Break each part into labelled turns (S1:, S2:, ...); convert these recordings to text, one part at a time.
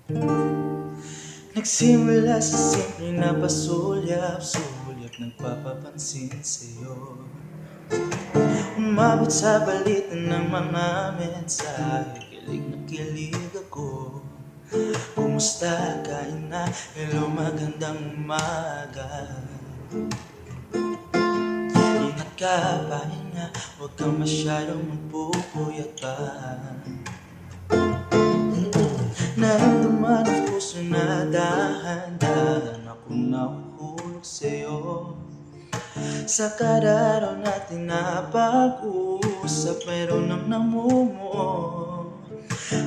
S1: Nagsimula sa simpleng na pasulyap-sulyap, nagpapapansin sa'yo. Umabot sa balitan ng mga mensahe, kilig na kilig ako. Kumusta, kain na, hello, magandang umaga. Ingat ka, pahinga, huwag kang masyadong magpupuyat pa. Naramdaman ang puso na dahan-dahan akong nahuhulog sa'yo. Sa kada araw natin na pag-uusap, mayroon nang namumuo.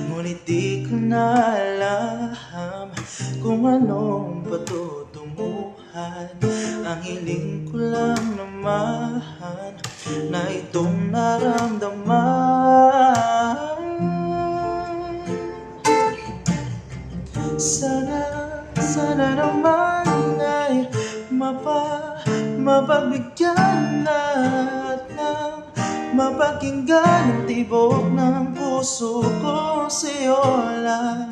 S1: Ngunit di ko na alam kung anong patutunguhan. Ang hiling ko lang naman na itong naramdaman. Sana naman ay mapagbigyan at nang mapakinggan ang tibok ng puso ko sa'yo lang.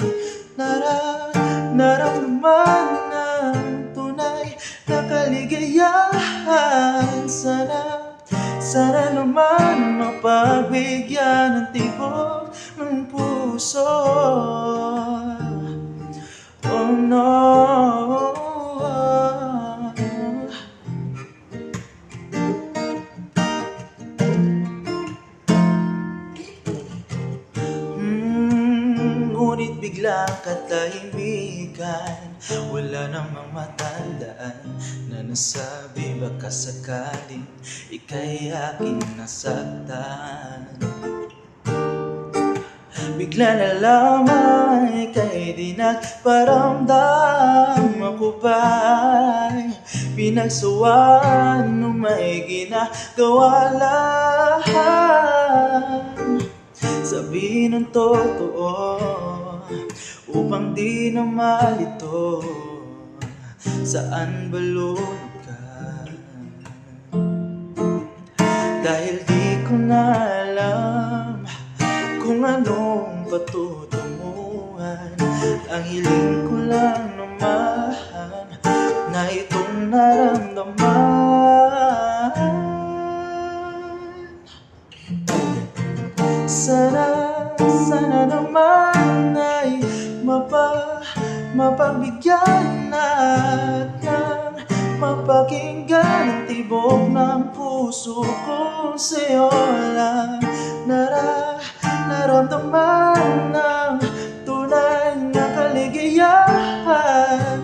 S1: Naramdaman ng tunay na kaligayahan. Sana naman mapagbigyan ng tibok ng puso. Oh no. Ngunit biglang katahimikan, wala namang matandaan na nasabi baka sakaling ika'y aking nasaktan. Bigla na lamang ika'y di nagparamdam. Ako ba'y pinagsawaan nung may ginagawa lang? Sabihin ang totoo upang di na malito. Saan ba lulog ka? Dahil di ko na alam kung anong patutunguhan. Ang hiling ko lang naman na itong naramdaman. Sana naman ay mapagbigyan at nang mapakinggan ang tibok ng puso ko sa'yo lang. Naramdaman ng tunay na kaligayahan.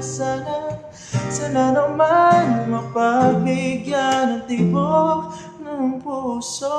S1: Sana naman mapagbigyan ng tibok ng puso.